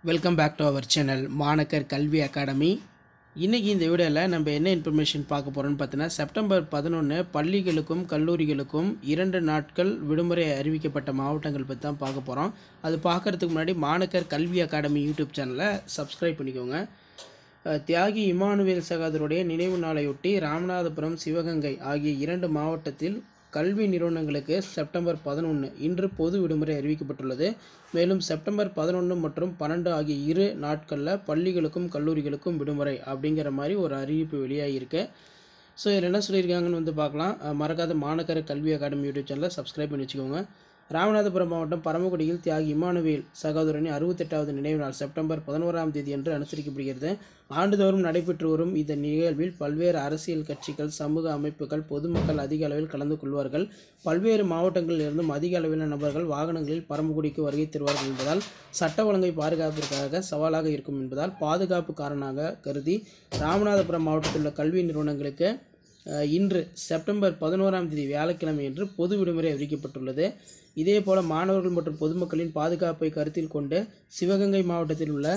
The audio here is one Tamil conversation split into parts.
Welcome back to our channel மாணக்கர் கல்வி அகாடமி. இன்றைக்கி இந்த வீடியோவில் நம்ம என்ன இன்ஃபர்மேஷன் பார்க்க போகிறோம்னு பார்த்தீங்கன்னா, செப்டம்பர் 11 பள்ளிகளுக்கும் கல்லூரிகளுக்கும் 2 நாட்கள் விடுமுறை அறிவிக்கப்பட்ட மாவட்டங்கள் பற்றி தான் பார்க்க போகிறோம். அது பார்க்குறதுக்கு முன்னாடி மாணக்கர் கல்வி அகாடமி யூடியூப் சேனலை சப்ஸ்கிரைப் பண்ணிக்கோங்க. தியாகி இமானுவேல் சகோதரருடைய நினைவு நாளையொட்டி ராமநாதபுரம், சிவகங்கை ஆகிய 2 மாவட்டத்தில் கல்வி நிறுவனங்களுக்கு செப்டம்பர் 11 இன்று பொது விடுமுறை அறிவிக்கப்பட்டுள்ளது. மேலும் செப்டம்பர் 11 மற்றும் 12 ஆகிய 2 நாட்களில் பள்ளிகளுக்கும் கல்லூரிகளுக்கும் விடுமுறை அப்படிங்கிற மாதிரி ஒரு அறிவிப்பு வெளியாகியிருக்கு. ஸோ இதில் என்ன சொல்லியிருக்காங்கன்னு பார்க்கலாம். மறக்காத மாணக்கர் கல்வி அகாடமி யூடியூப் சேனலை சப்ஸ்கிரைப் பண்ணி வச்சுக்கோங்க. ராமநாதபுரம் மாவட்டம் பரமக்குடியில் தியாகி இமானுவேல் சகோதரனின் 68வது நினைவு நாள் செப்டம்பர் 11ஆம் தேதி அன்று அனுசரிக்கப்படுகிறது. ஆண்டுதோறும் நடைபெற்று வரும் இந்த நிகழ்வில் பல்வேறு அரசியல் கட்சிகள், சமூக அமைப்புகள், பொதுமக்கள் அதிக அளவில் கலந்து கொள்வார்கள். பல்வேறு மாவட்டங்களில் இருந்தும் அதிக அளவிலான நபர்கள் வாகனங்களில் பரமக்குடிக்கு வருகை தருவார்கள் என்பதால் சட்ட ஒழுங்கை பாதுகாப்பிற்காக சவாலாக இருக்கும் என்பதால் பாதுகாப்பு காரணமாக கருதி ராமநாதபுரம் மாவட்டத்தில் உள்ள கல்வி நிறுவனங்களுக்கு இன்று செப்டம்பர் 11ஆம் தேதி வியாழக்கிழமை என்று பொது விடுமுறை அறிவிக்கப்பட்டுள்ளது. இதேபோல மாணவர்கள் மற்றும் பொதுமக்களின் பாதுகாப்பை கருத்தில் கொண்டு சிவகங்கை மாவட்டத்தில் உள்ள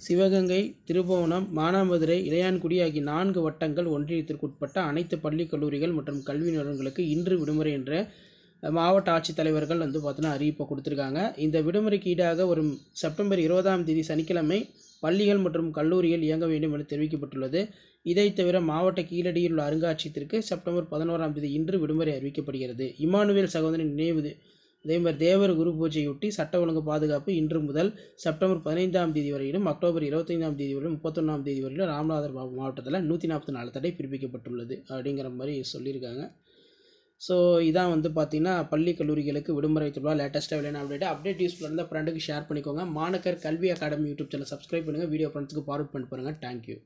சிவகங்கை, திருபுவனம், மானாமதுரை, இளையான்குடி ஆகிய 4 வட்டங்கள் ஒன்றியத்திற்குட்பட்ட அனைத்து பள்ளி, கல்லூரிகள் மற்றும் கல்வி நிறுவனங்களுக்கு இன்று விடுமுறை என்று மாவட்ட ஆட்சித்தலைவர்கள் பார்த்தீங்கன்னா அறிவிப்பை கொடுத்துருக்காங்க. இந்த விடுமுறைக்கு ஈடாக வரும் செப்டம்பர் 20ஆம் தேதி சனிக்கிழமை பள்ளிகள் மற்றும் கல்லூரிகள் இயங்க வேண்டும் என தெரிவிக்கப்பட்டுள்ளது. இதை தவிர மாவட்ட கீழடியில் உள்ள அருங்காட்சியகத்திற்கு செப்டம்பர் 11ஆம் தேதி இன்று விடுமுறை அறிவிக்கப்படுகிறது. இமானுவேல் சகோதரன் நினைவு அதே மாதிரி தேவர் குரு பூஜையொட்டி சட்ட ஒழுங்கு பாதுகாப்பு இன்று முதல் செப்டம்பர் 15ஆம் தேதி வரையிலும் அக்டோபர் 25ஆம் தேதி வரையிலும் 31ஆம் தேதி வரையிலும் ராமநாதபுரம் மாவட்டத்தில் 144 தடை பிறப்பிக்கப்பட்டுள்ளது அப்படிங்கிற மாதிரி சொல்லியிருக்காங்க. ஸோ இதான் பார்த்திங்கன்னா பள்ளி கல்லூரிகளுக்கு விடுமுறை தொடர்பாக லேட்டஸ்ட்டாக விளையாட அப்டேட் யூஸ்ஃபுல்லாக இருந்தால் ஃப்ரெண்டுக்கு ஷேர் பண்ணிக்கோங்க. மாணக்கர் கல்வி அகாடமி யூடியூப் சேனல் சப்ஸ்கிரைப் பண்ணுங்கள். வீடியோ ஃப்ரெண்ட்ஸுக்கு ஃபார்வர்ட் பண்ணி பாருங்கள். தேங்க்யூ.